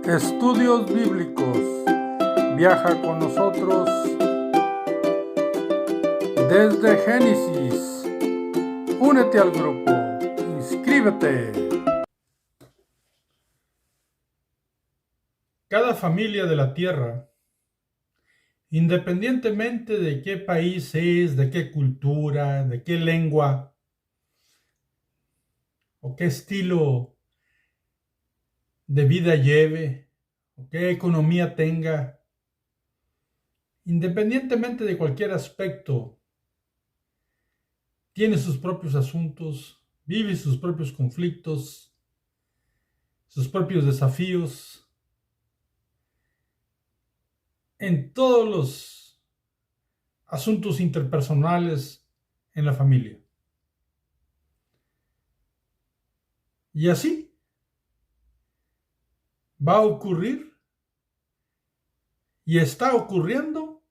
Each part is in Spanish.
Estudios Bíblicos. Viaja con nosotros desde Génesis. Únete al grupo. Inscríbete. Cada familia de la tierra, independientemente de qué país es, de qué cultura, de qué lengua o qué estilo de vida lleve o qué economía tenga, independientemente de cualquier aspecto, tiene sus propios asuntos, vive sus propios conflictos, sus propios desafíos en todos los asuntos interpersonales en la familia. Y así va a ocurrir y está ocurriendo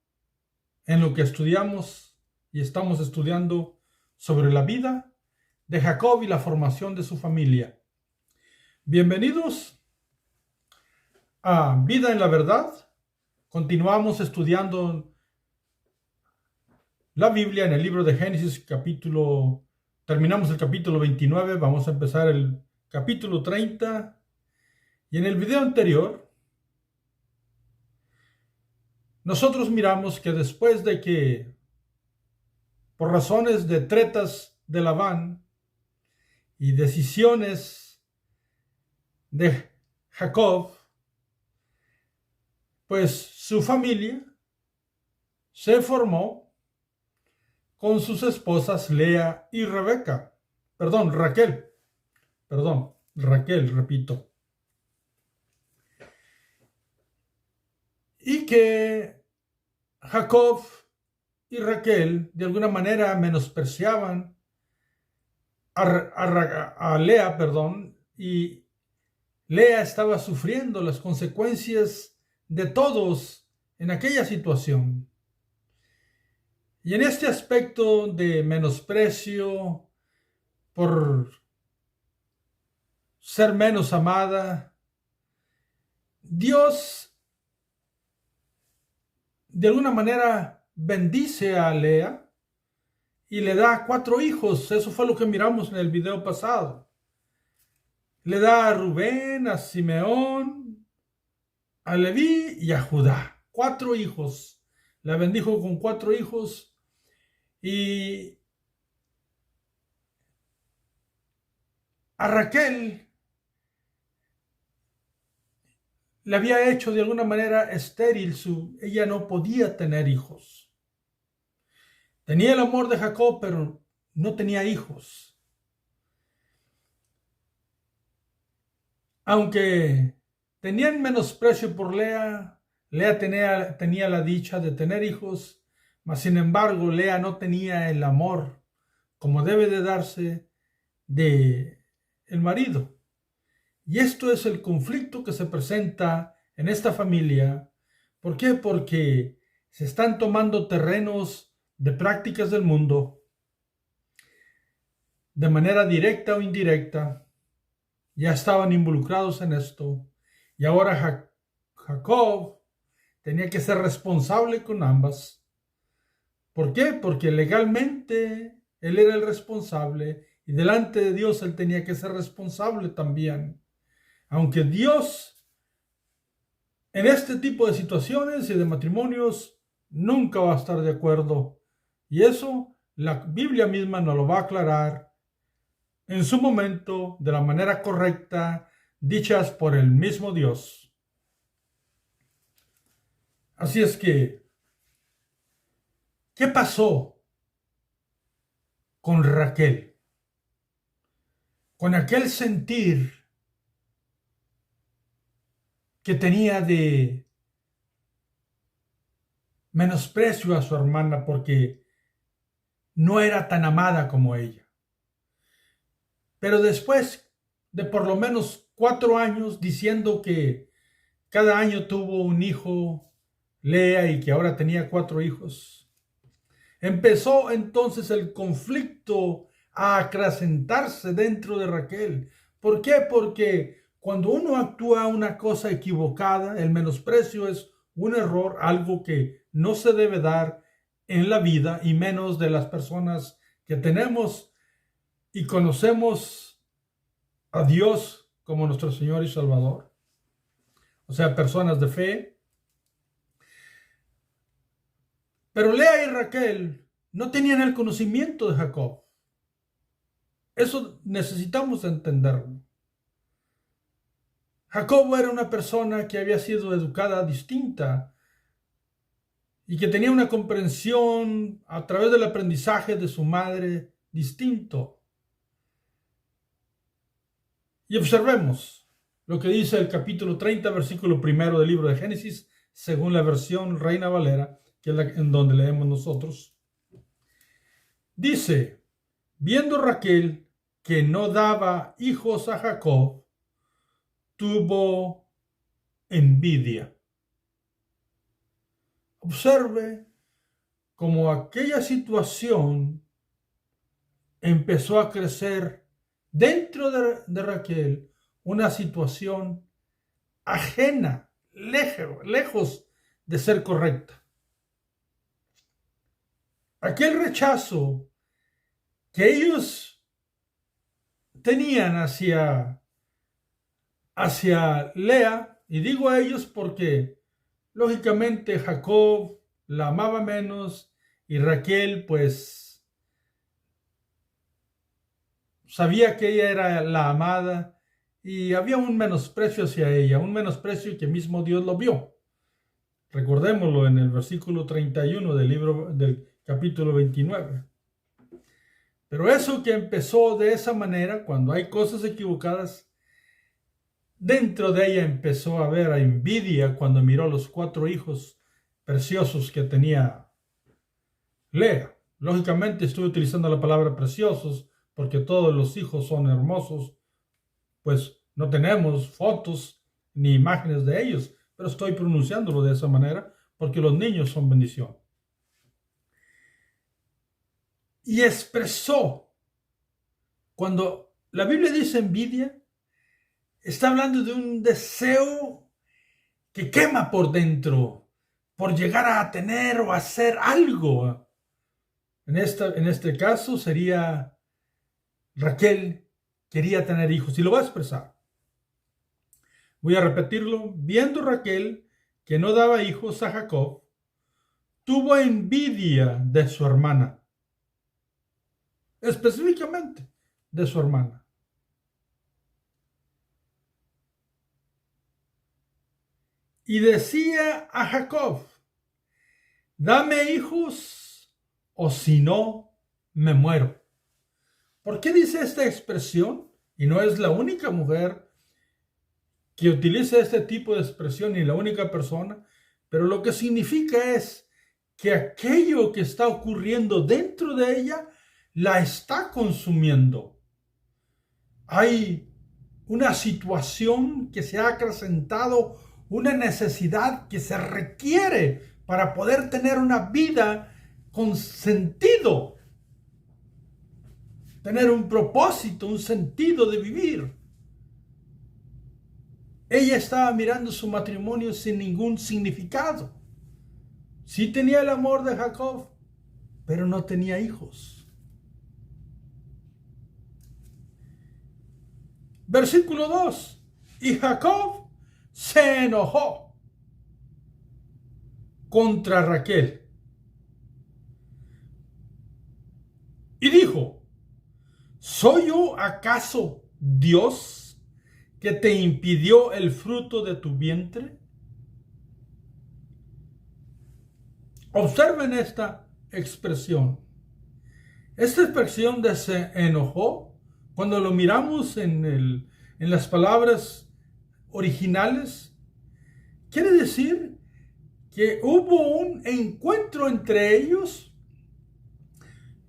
en lo que estudiamos y estamos estudiando sobre la vida de Jacob y la formación de su familia. Bienvenidos a Vida en la Verdad. Continuamos estudiando la Biblia en el libro de Génesis, terminamos el capítulo 29, vamos a empezar el capítulo 30. Y en el video anterior, nosotros miramos que después de que, por razones de tretas de Labán y decisiones de Jacob, pues su familia se formó con sus esposas Lea y Raquel, repito. Y que Jacob y Raquel de alguna manera menospreciaban a Lea, y Lea estaba sufriendo las consecuencias de todos en aquella situación. Y en este aspecto de menosprecio por ser menos amada, Dios de alguna manera bendice a Lea y le da 4 hijos. Eso fue lo que miramos en el video pasado. Le da a Rubén, a Simeón, a Leví y a Judá. 4 hijos. La bendijo con 4 hijos. Y a Raquel le había hecho de alguna manera estéril, ella no podía tener hijos. Tenía el amor de Jacob, pero no tenía hijos. Aunque tenían menosprecio por Lea, Lea tenía la dicha de tener hijos, mas sin embargo Lea no tenía el amor como debe de darse de el marido. Y esto es el conflicto que se presenta en esta familia. ¿Por qué? Porque se están tomando terrenos de prácticas del mundo de manera directa o indirecta. Ya estaban involucrados en esto. Y ahora Jacob tenía que ser responsable con ambas. ¿Por qué? Porque legalmente él era el responsable y delante de Dios él tenía que ser responsable también. Aunque Dios en este tipo de situaciones y de matrimonios nunca va a estar de acuerdo. Y eso la Biblia misma nos lo va a aclarar en su momento, de la manera correcta, dichas por el mismo Dios. Así es que, ¿qué pasó con Raquel? Con aquel sentir que tenía de menosprecio a su hermana porque no era tan amada como ella. Pero después de por lo menos 4 años diciendo que cada año tuvo un hijo, Lea, y que ahora tenía 4 hijos, empezó entonces el conflicto a acrecentarse dentro de Raquel. ¿Por qué? Porque Cuando uno actúa una cosa equivocada, el menosprecio es un error, algo que no se debe dar en la vida y menos de las personas que tenemos y conocemos a Dios como nuestro Señor y Salvador. O sea, personas de fe. Pero Lea y Raquel no tenían el conocimiento de Jacob. Eso necesitamos entenderlo. Jacob era una persona que había sido educada distinta y que tenía una comprensión a través del aprendizaje de su madre distinto. Y observemos lo que dice el capítulo 30, versículo 1 del libro de Génesis, según la versión Reina Valera, que es en donde leemos nosotros. Dice, viendo Raquel que no daba hijos a Jacob, tuvo envidia. Observe cómo aquella situación empezó a crecer dentro de Raquel, una situación ajena, lejos de ser correcta. Aquel rechazo que ellos tenían hacia Lea, y digo a ellos porque lógicamente Jacob la amaba menos y Raquel pues sabía que ella era la amada y había un menosprecio hacia ella, un menosprecio que mismo Dios lo vio. Recordémoslo en el versículo 31 del capítulo 29. Pero eso que empezó de esa manera, cuando hay cosas equivocadas, dentro de ella empezó a haber envidia cuando miró los 4 hijos preciosos que tenía Lea. Lógicamente estoy utilizando la palabra preciosos porque todos los hijos son hermosos, pues no tenemos fotos ni imágenes de ellos, pero estoy pronunciándolo de esa manera porque los niños son bendición. Y expresó, cuando la Biblia dice envidia, está hablando de un deseo que quema por dentro, por llegar a tener o hacer algo. En este caso sería Raquel quería tener hijos y lo va a expresar. Voy a repetirlo. Viendo Raquel que no daba hijos a Jacob, tuvo envidia de su hermana. Específicamente de su hermana. Y decía a Jacob, dame hijos o si no, me muero. ¿Por qué dice esta expresión? Y no es la única mujer que utiliza este tipo de expresión ni la única persona, pero lo que significa es que aquello que está ocurriendo dentro de ella la está consumiendo. Hay una situación que se ha acrecentado, una necesidad que se requiere para poder tener una vida con sentido, tener un propósito, un sentido de vivir. Ella estaba mirando su matrimonio sin ningún significado. Sí tenía el amor de Jacob, pero no tenía hijos. Versículo 2. Y Jacob se enojó contra Raquel y dijo, ¿soy yo acaso Dios que te impidió el fruto de tu vientre? Observen esta expresión. Esta expresión de se enojó, cuando lo miramos en las palabras originales, quiere decir que hubo un encuentro entre ellos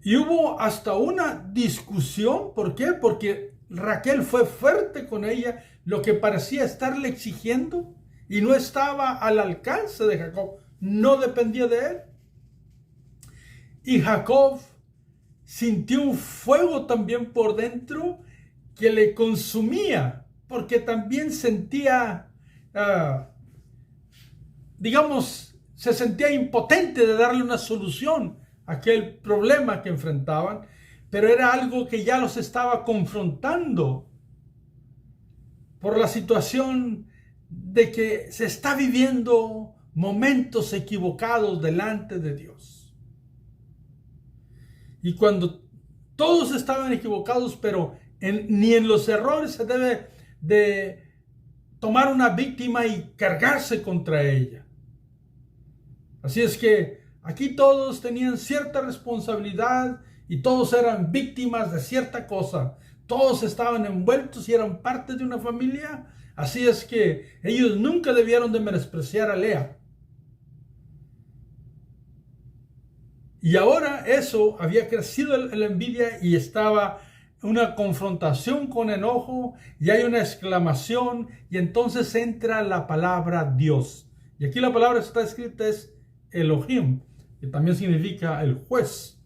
y hubo hasta una discusión. ¿Por qué? Porque Raquel fue fuerte con ella, lo que parecía estarle exigiendo y no estaba al alcance de Jacob, no dependía de él. Y Jacob sintió un fuego también por dentro que le consumía porque también sentía, se sentía impotente de darle una solución a aquel problema que enfrentaban, pero era algo que ya los estaba confrontando por la situación de que se está viviendo momentos equivocados delante de Dios. Y cuando todos estaban equivocados, pero ni en los errores se debe de tomar una víctima y cargarse contra ella. Así es que aquí todos tenían cierta responsabilidad y todos eran víctimas de cierta cosa. Todos estaban envueltos y eran parte de una familia. Así es que ellos nunca debieron de menospreciar a Lea. Y ahora eso había crecido la envidia y estaba una confrontación con enojo y hay una exclamación y entonces entra la palabra Dios. Y aquí la palabra que está escrita es Elohim, que también significa el juez.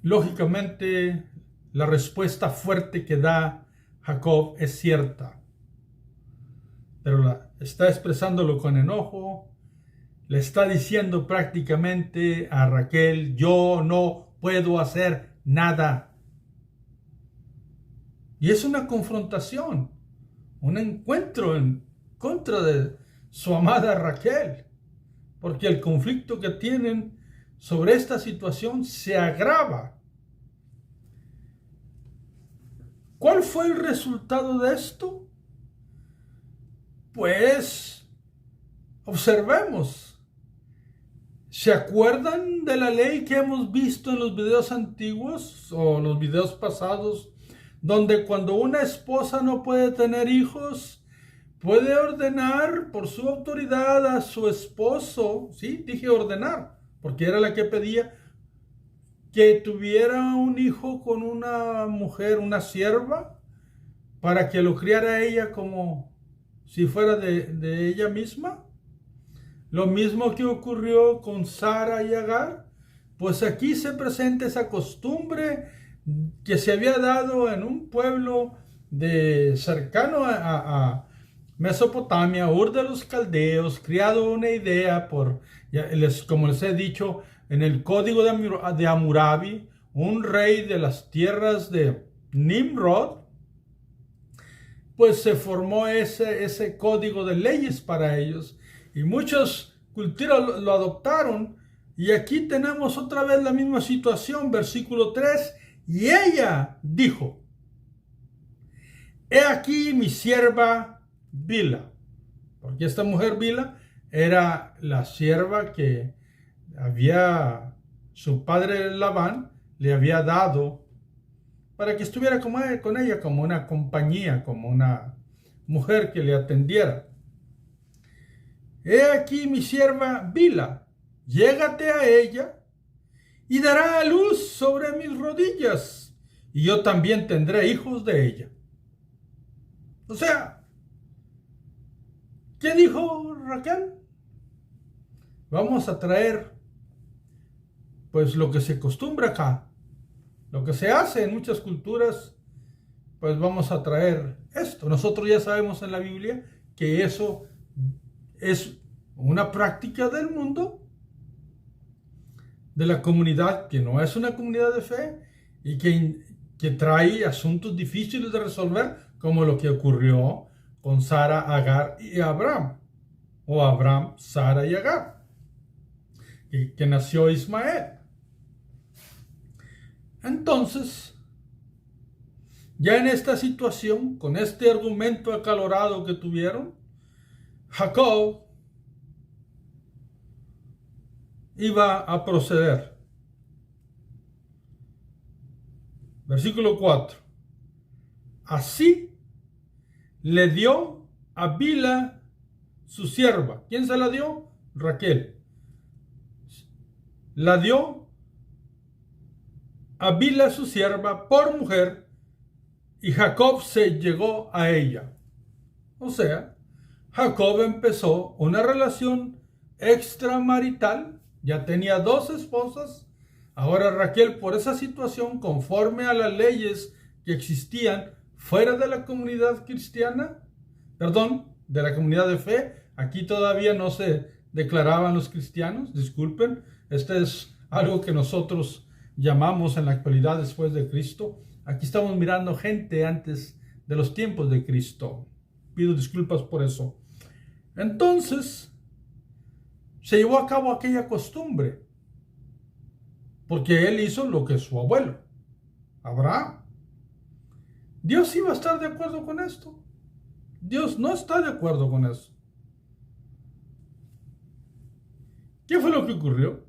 Lógicamente, la respuesta fuerte que da Jacob es cierta, pero está expresándolo con enojo. Le está diciendo prácticamente a Raquel, yo no puedo hacer nada. Y es una confrontación, un encuentro en contra de su amada Raquel, porque el conflicto que tienen sobre esta situación se agrava. ¿Cuál fue el resultado de esto? Pues observemos. ¿Se acuerdan de la ley que hemos visto en los videos antiguos o los videos pasados, donde cuando una esposa no puede tener hijos, puede ordenar por su autoridad a su esposo? Sí, dije ordenar, porque era la que pedía que tuviera un hijo con una mujer, una sierva, para que lo criara ella como si fuera de ella misma. Lo mismo que ocurrió con Sara y Agar, pues aquí se presenta esa costumbre que se había dado en un pueblo cercano a Mesopotamia, Ur de los Caldeos, creado una idea como les he dicho, en el código de Hammurabi, un rey de las tierras de Nimrod, pues se formó ese código de leyes para ellos. Y muchas culturas lo adoptaron. Y aquí tenemos otra vez la misma situación, versículo 3. Y ella dijo, he aquí mi sierva Bila. Porque esta mujer Bila era la sierva que su padre Labán le había dado para que estuviera con ella como una compañía, como una mujer que le atendiera. He aquí mi sierva Bila, llégate a ella y dará a luz sobre mis rodillas, y yo también tendré hijos de ella. O sea, ¿qué dijo Raquel? Vamos a traer, pues lo que se acostumbra acá, lo que se hace en muchas culturas, pues vamos a traer esto. Nosotros ya sabemos en la Biblia que eso es una práctica del mundo, de la comunidad que no es una comunidad de fe y que trae asuntos difíciles de resolver, como lo que ocurrió con Sara, Agar y Abraham, o Abraham, Sara y Agar, que nació Ismael. Entonces, ya en esta situación, con este argumento acalorado que tuvieron, Jacob iba a proceder. Versículo 4. Así le dio a Bila su sierva. ¿Quién se la dio? Raquel. La dio a Bila su sierva por mujer y Jacob se llegó a ella. O sea, Jacob empezó una relación extramarital, ya tenía 2 esposas. Ahora Raquel, por esa situación, conforme a las leyes que existían fuera de la comunidad cristiana, de la comunidad de fe. Aquí todavía no se declaraban los cristianos, disculpen. Este es algo que nosotros llamamos en la actualidad después de Cristo. Aquí estamos mirando gente antes de los tiempos de Cristo. Pido disculpas por eso. Entonces, se llevó a cabo aquella costumbre, porque él hizo lo que su abuelo, Abraham. Dios iba a estar de acuerdo con esto. Dios no está de acuerdo con eso. ¿Qué fue lo que ocurrió?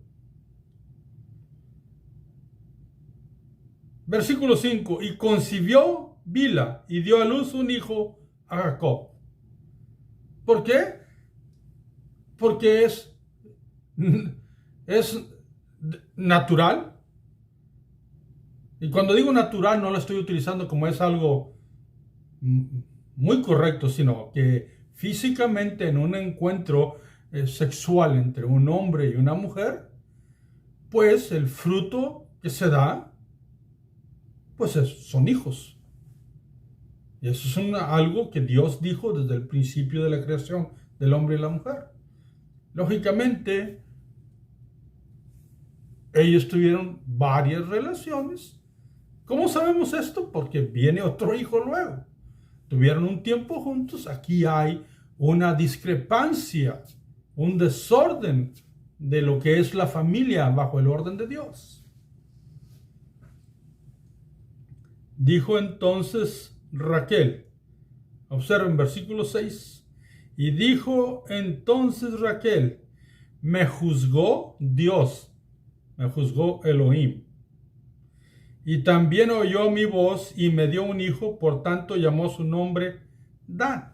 Versículo 5. Y concibió Bila y dio a luz un hijo a Jacob. ¿Por qué? Porque es natural. Y cuando digo natural no lo estoy utilizando como es algo muy correcto, sino que físicamente en un encuentro sexual entre un hombre y una mujer, pues el fruto que se da, pues son hijos. Y eso es algo que Dios dijo desde el principio de la creación del hombre y la mujer. Lógicamente, ellos tuvieron varias relaciones. ¿Cómo sabemos esto? Porque viene otro hijo luego. Tuvieron un tiempo juntos. Aquí hay una discrepancia, un desorden de lo que es la familia bajo el orden de Dios. Dijo entonces Raquel, observen versículo 6, y dijo entonces Raquel, me juzgó Dios, me juzgó Elohim, y también oyó mi voz y me dio un hijo, por tanto llamó su nombre Dan.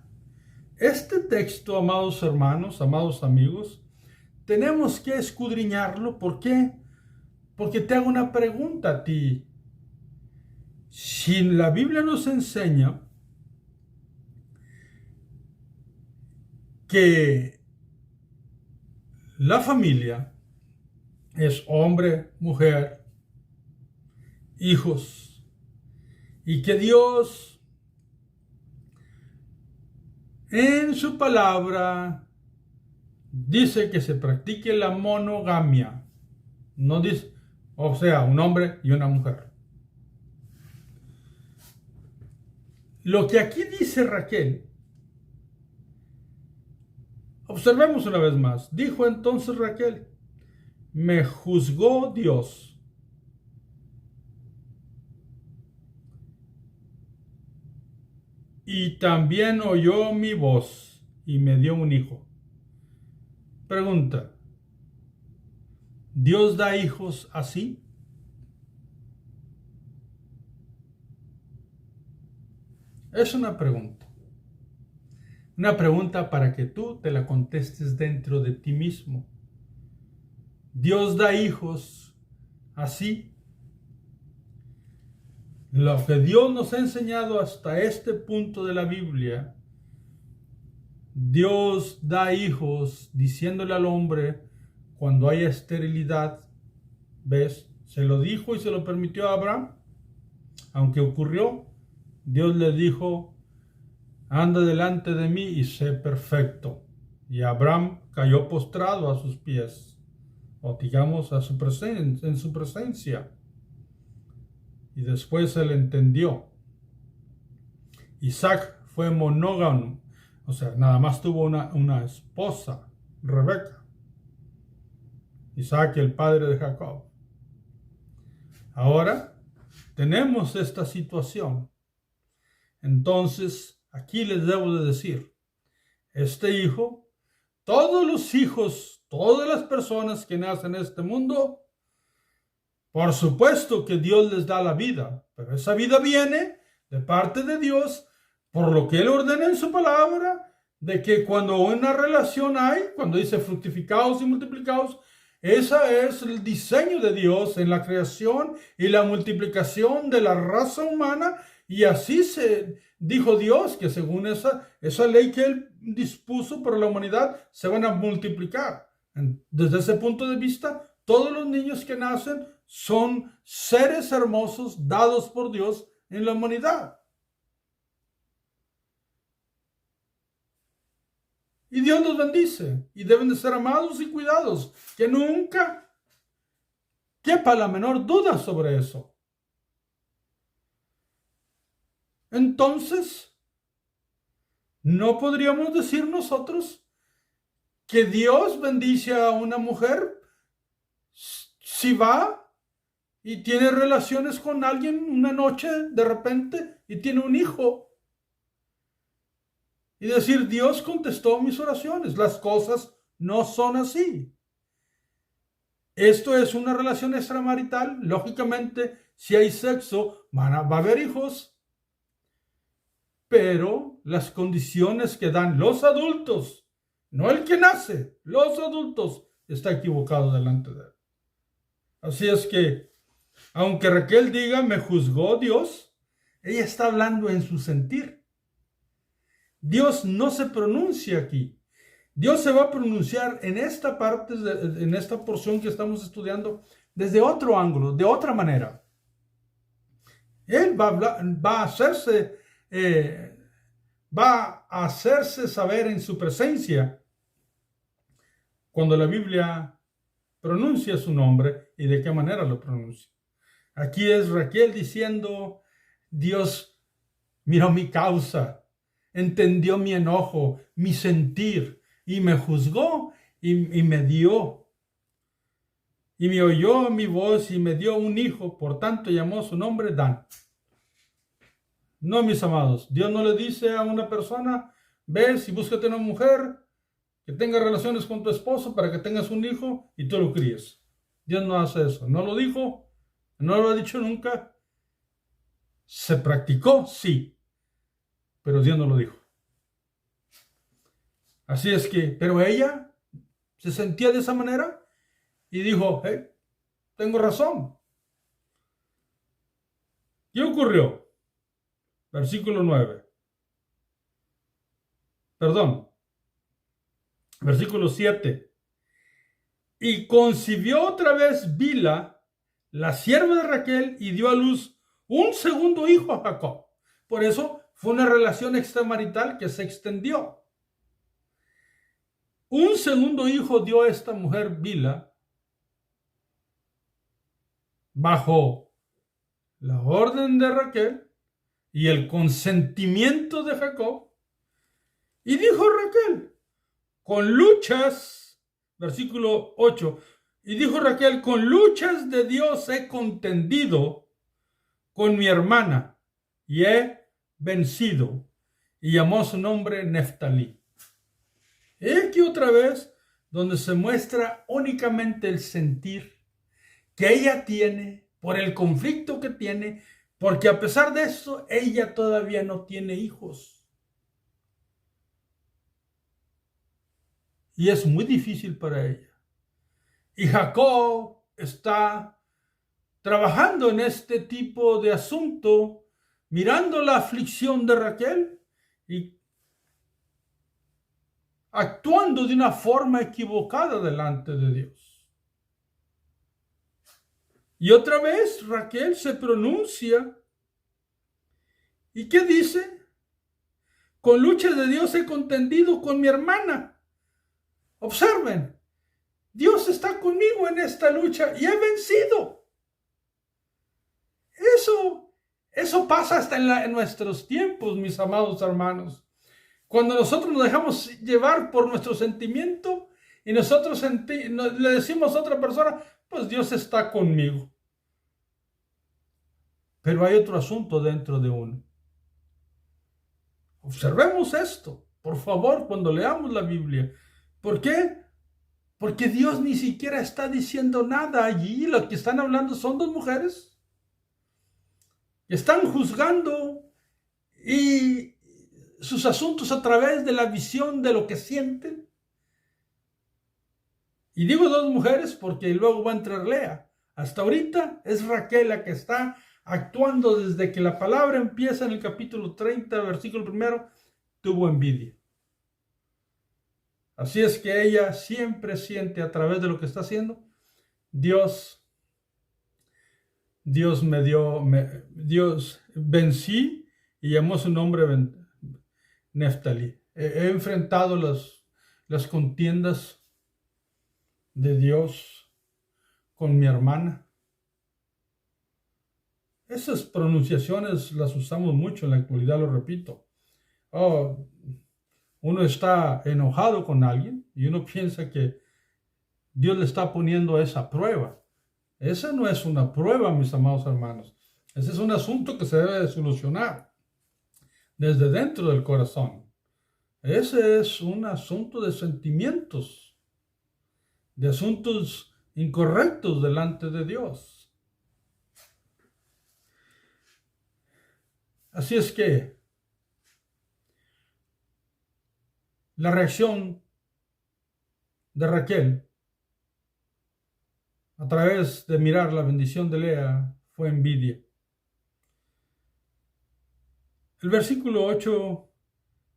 Este texto, amados hermanos, amados amigos, tenemos que escudriñarlo. ¿Por qué? Porque te hago una pregunta a ti. Si la Biblia nos enseña que la familia es hombre, mujer, hijos, y que Dios en su palabra dice que se practique la monogamia, no dice, o sea, un hombre y una mujer. Lo que aquí dice Raquel, observemos una vez más. Dijo entonces Raquel, me juzgó Dios. Y también oyó mi voz y me dio un hijo. Pregunta, ¿Dios da hijos así? Es una pregunta. Una pregunta para que tú te la contestes dentro de ti mismo. ¿Dios da hijos así? Lo que Dios nos ha enseñado hasta este punto de la Biblia, Dios da hijos diciéndole al hombre cuando haya esterilidad. ¿Ves? Se lo dijo y se lo permitió a Abraham. Aunque ocurrió, Dios le dijo, anda delante de mí y sé perfecto. Y Abraham cayó postrado a sus pies, o digamos en su presencia. Y después él entendió. Isaac fue monógamo, o sea, nada más tuvo una esposa, Rebeca. Isaac, el padre de Jacob. Ahora tenemos esta situación. Entonces, aquí les debo de decir, este hijo, todos los hijos, todas las personas que nacen en este mundo, por supuesto que Dios les da la vida, pero esa vida viene de parte de Dios, por lo que Él ordena en su palabra, de que cuando una relación hay, cuando dice fructificaos y multiplicaos, ese es el diseño de Dios en la creación y la multiplicación de la raza humana. Y así se dijo Dios que según esa ley que Él dispuso para la humanidad, se van a multiplicar. Desde ese punto de vista, todos los niños que nacen son seres hermosos dados por Dios en la humanidad. Y Dios los bendice y deben de ser amados y cuidados, que nunca quepa la menor duda sobre eso. Entonces, ¿no podríamos decir nosotros que Dios bendice a una mujer si va y tiene relaciones con alguien una noche de repente y tiene un hijo? Y decir, Dios contestó mis oraciones. Las cosas no son así. Esto es una relación extramarital. Lógicamente, si hay sexo, va a haber hijos. Pero las condiciones que dan los adultos, no el que nace, los adultos, está equivocado delante de él. Así es que, aunque Raquel diga, me juzgó Dios, ella está hablando en su sentir. Dios no se pronuncia aquí. Dios se va a pronunciar en esta parte, en esta porción que estamos estudiando, desde otro ángulo, de otra manera. Él va a hacerse saber en su presencia cuando la Biblia pronuncia su nombre y de qué manera lo pronuncia. Aquí es Raquel diciendo, Dios miró mi causa, entendió mi enojo, mi sentir, y me juzgó y me dio. Y me oyó mi voz y me dio un hijo, por tanto llamó su nombre Dan. No, mis amados, Dios no le dice a una persona, ves y búscate una mujer que tenga relaciones con tu esposo para que tengas un hijo y tú lo críes. Dios no hace eso. No lo dijo, no lo ha dicho nunca. Se practicó, sí, pero Dios no lo dijo. Así es que, pero ella se sentía de esa manera y dijo, hey, tengo razón. ¿Qué ocurrió? Versículo 9. Perdón. Versículo 7. Y concibió otra vez Bilha, la sierva de Raquel, y dio a luz un segundo hijo a Jacob. Por eso fue una relación extramarital que se extendió. Un segundo hijo dio a esta mujer Bilha bajo la orden de Raquel y el consentimiento de Jacob. Y dijo Raquel, con luchas, versículo 8, y dijo Raquel, con luchas de Dios he contendido con mi hermana y he vencido. Y llamó su nombre Neftalí. Y aquí otra vez donde se muestra únicamente el sentir que ella tiene por el conflicto que tiene, porque a pesar de eso, ella todavía no tiene hijos. Y es muy difícil para ella. Y Jacob está trabajando en este tipo de asunto, mirando la aflicción de Raquel y actuando de una forma equivocada delante de Dios. Y otra vez Raquel se pronuncia. ¿Y qué dice? Con lucha de Dios he contendido con mi hermana. Observen, Dios está conmigo en esta lucha y he vencido. Eso pasa hasta en nuestros tiempos, mis amados hermanos. Cuando nosotros nos dejamos llevar por nuestro sentimiento y nosotros le decimos a otra persona, pues Dios está conmigo. Pero hay otro asunto dentro de uno. Observemos esto, por favor, cuando leamos la Biblia. ¿Por qué? Porque Dios ni siquiera está diciendo nada allí. Lo que están hablando son dos mujeres que están juzgando y sus asuntos a través de la visión de lo que sienten. Y digo dos mujeres porque luego va a entrar Lea. Hasta ahorita es Raquel la que está actuando desde que la palabra empieza en el capítulo 30, versículo 1, tuvo envidia. Así es que ella siempre siente a través de lo que está haciendo, Dios Dios vencí y llamó su nombre Neftali. He enfrentado las contiendas de Dios con mi hermana. Esas pronunciaciones las usamos mucho en la actualidad, lo repito. Uno está enojado con alguien y uno piensa que Dios le está poniendo esa prueba. Esa no es una prueba, mis amados hermanos. Ese es un asunto que se debe de solucionar desde dentro del corazón. Ese es un asunto de sentimientos, de asuntos incorrectos delante de Dios. Así es que la reacción de Raquel a través de mirar la bendición de Lea fue envidia. El versículo 8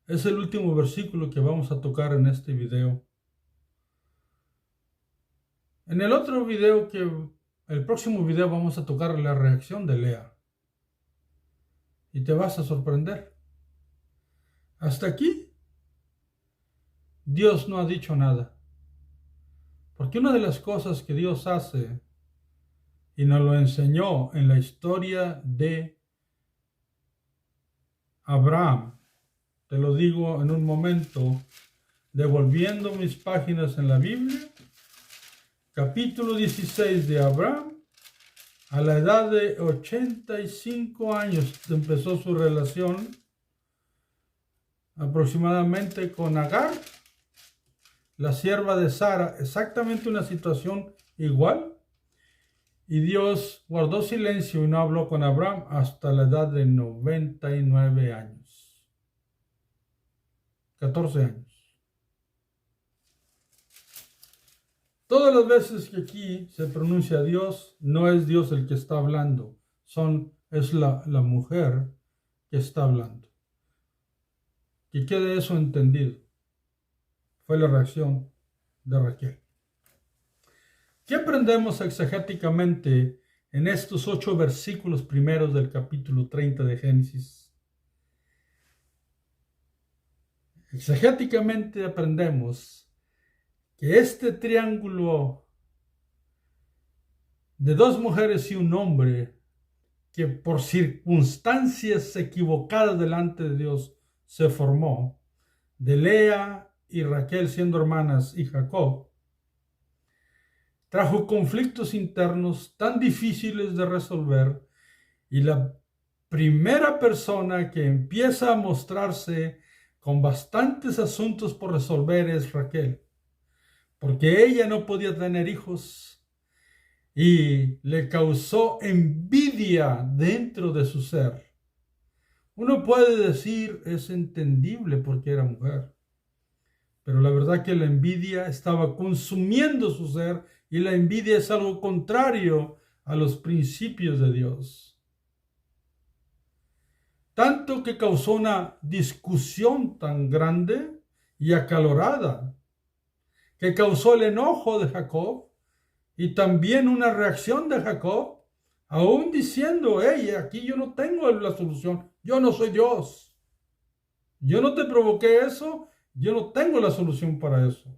es el último versículo que vamos a tocar en este video. En el otro video, el próximo video, vamos a tocar la reacción de Lea. Y te vas a sorprender. Hasta aquí, Dios no ha dicho nada. Porque una de las cosas que Dios hace, y nos lo enseñó en la historia de Abraham, te lo digo en un momento, devolviendo mis páginas en la Biblia, capítulo 16 de Abraham, a la edad de 85 años empezó su relación aproximadamente con Agar, la sierva de Sara, exactamente una situación igual. Y Dios guardó silencio y no habló con Abraham hasta la edad de 99 años. 14 años. Todas las veces que aquí se pronuncia Dios, no es Dios el que está hablando, es la mujer que está hablando. Que quede eso entendido. Fue la reacción de Raquel. ¿Qué aprendemos exegéticamente en estos 8 versículos primeros del capítulo 30 de Génesis? Exegéticamente aprendemos que este triángulo de 2 mujeres y un hombre que por circunstancias equivocadas delante de Dios se formó, de Lea y Raquel siendo hermanas y Jacob, trajo conflictos internos tan difíciles de resolver, y la primera persona que empieza a mostrarse con bastantes asuntos por resolver es Raquel, porque ella no podía tener hijos y le causó envidia dentro de su ser. Uno puede decir, es entendible porque era mujer, pero la verdad que la envidia estaba consumiendo su ser, y la envidia es algo contrario a los principios de Dios. Tanto que causó una discusión tan grande y acalorada, que causó el enojo de Jacob y también una reacción de Jacob, aún diciendo, hey, aquí yo no tengo la solución, yo no soy Dios. Yo no te provoqué eso, yo no tengo la solución para eso.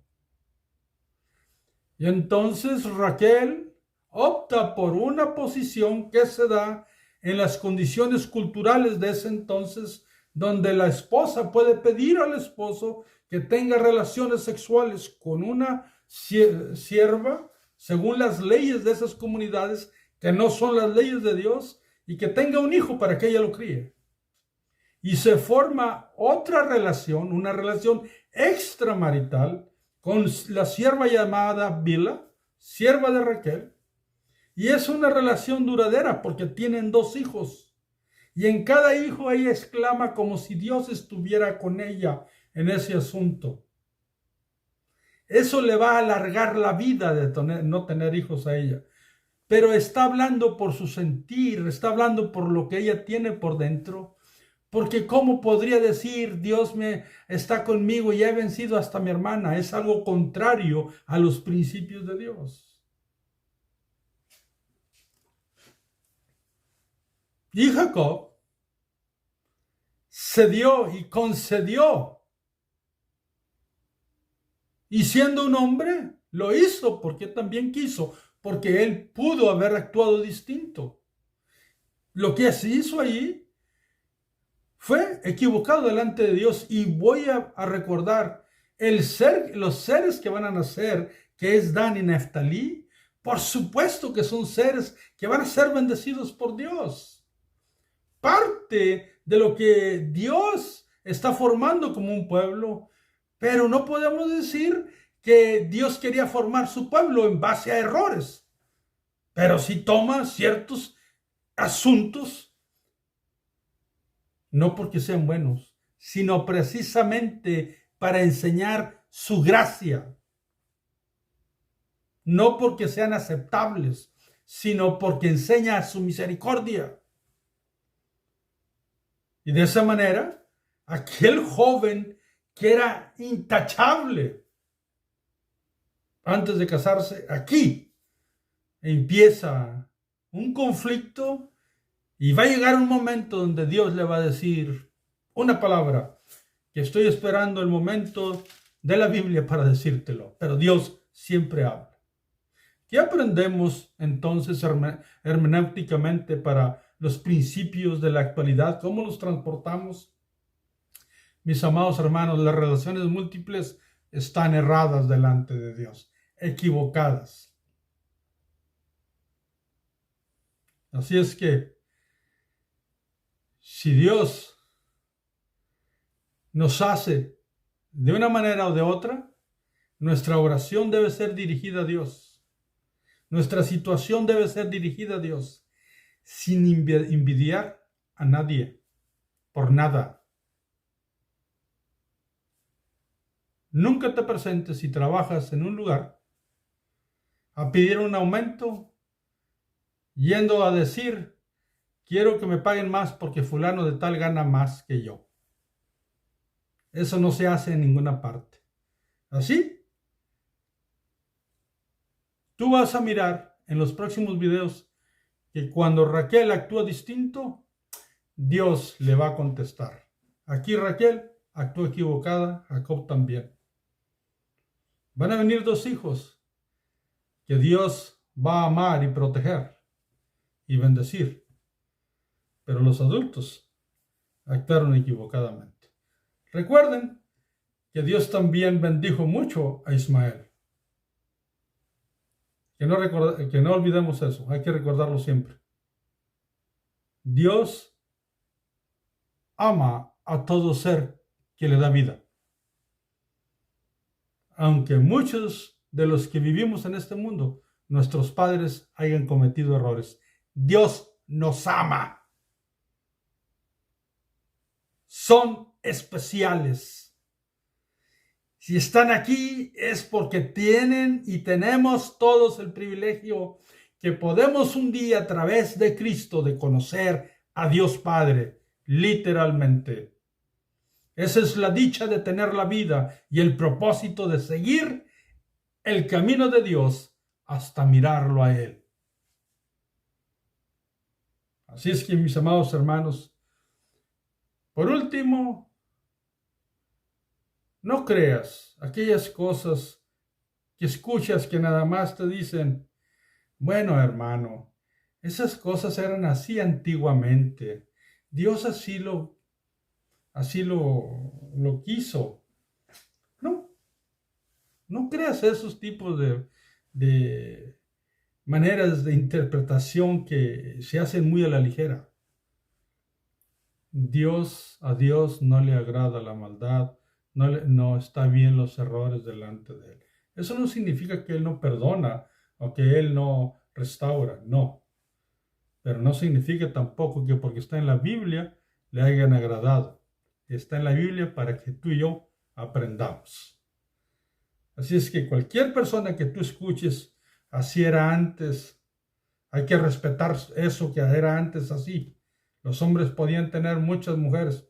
Y entonces Raquel opta por una posición que se da en las condiciones culturales de ese entonces, donde la esposa puede pedir al esposo que tenga relaciones sexuales con una sierva, según las leyes de esas comunidades, que no son las leyes de Dios, y que tenga un hijo para que ella lo críe. Y se forma otra relación, una relación extramarital, con la sierva llamada Bila, sierva de Raquel, y es una relación duradera porque tienen 2 hijos, y en cada hijo ella exclama como si Dios estuviera con ella en ese asunto. Eso le va a alargar la vida de no tener hijos a ella, pero está hablando por su sentir, está hablando por lo que ella tiene por dentro. Porque ¿cómo podría decir Dios me está conmigo y he vencido hasta mi hermana? Es algo contrario a los principios de Dios. Y Jacob cedió y concedió. Y siendo un hombre, lo hizo porque también quiso, porque él pudo haber actuado distinto. Lo que se hizo allí fue equivocado delante de Dios. Y voy a recordar los seres que van a nacer, que es Dan y Neftalí, por supuesto que son seres que van a ser bendecidos por Dios. Parte de lo que Dios está formando como un pueblo, pero no podemos decir que Dios quería formar su pueblo en base a errores, pero sí toma ciertos asuntos, no porque sean buenos, sino precisamente para enseñar su gracia. No porque sean aceptables, sino porque enseña su misericordia. Y de esa manera, aquel joven que era intachable antes de casarse, aquí empieza un conflicto y va a llegar un momento donde Dios le va a decir una palabra que estoy esperando el momento de la Biblia para decírtelo, pero Dios siempre habla. ¿Qué aprendemos entonces hermenéuticamente para los principios de la actualidad? ¿Cómo los transportamos? Mis amados hermanos, las relaciones múltiples están erradas delante de Dios, equivocadas. Así es que, si Dios nos hace de una manera o de otra, nuestra oración debe ser dirigida a Dios. Nuestra situación debe ser dirigida a Dios, sin envidiar a nadie, por nada. Nunca te presentes si trabajas en un lugar a pedir un aumento, yendo a decir, quiero que me paguen más porque fulano de tal gana más que yo. Eso no se hace en ninguna parte. Así, tú vas a mirar en los próximos videos que cuando Raquel actúa distinto, Dios le va a contestar. Aquí Raquel actuó equivocada, Jacob también. Van a venir dos hijos que Dios va a amar y proteger y bendecir. Pero los adultos actuaron equivocadamente. Recuerden que Dios también bendijo mucho a Ismael. Que no olvidemos eso, hay que recordarlo siempre. Dios ama a todo ser que le da vida. Aunque muchos de los que vivimos en este mundo, nuestros padres hayan cometido errores, Dios nos ama. Son especiales. Si están aquí es porque tienen y tenemos todos el privilegio que podemos un día a través de Cristo de conocer a Dios Padre, literalmente. Esa es la dicha de tener la vida y el propósito de seguir el camino de Dios hasta mirarlo a Él. Así es que, mis amados hermanos, por último, no creas aquellas cosas que escuchas que nada más te dicen, bueno, hermano, esas cosas eran así antiguamente. Dios así lo quiso. No creas esos tipos de maneras de interpretación que se hacen muy a la ligera. A Dios no le agrada la maldad, no está bien los errores delante de Él. Eso no significa que Él no perdona o que Él no restaura, no. Pero no significa tampoco que porque está en la Biblia le hayan agradado. Está en la Biblia para que tú y yo aprendamos. Así es que cualquier persona que tú escuches, así era antes, hay que respetar eso que era antes así. Los hombres podían tener muchas mujeres.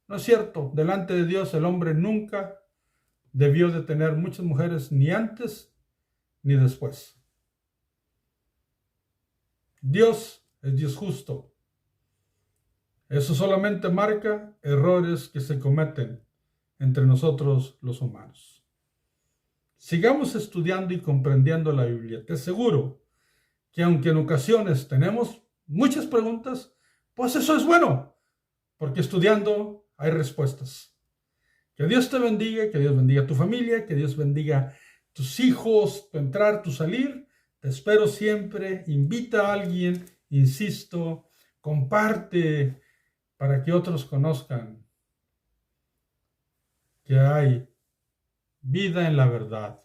No es cierto, delante de Dios el hombre nunca debió de tener muchas mujeres, ni antes ni después. Dios es Dios justo. Eso solamente marca errores que se cometen entre nosotros los humanos. Sigamos estudiando y comprendiendo la Biblia. Te aseguro que aunque en ocasiones tenemos muchas preguntas, pues eso es bueno, porque estudiando hay respuestas. Que Dios te bendiga, que Dios bendiga a tu familia, que Dios bendiga tus hijos, tu entrar, tu salir. Te espero siempre. Invita a alguien, insisto, comparte para que otros conozcan que hay vida en la verdad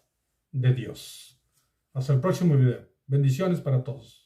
de Dios. Hasta el próximo video. Bendiciones para todos.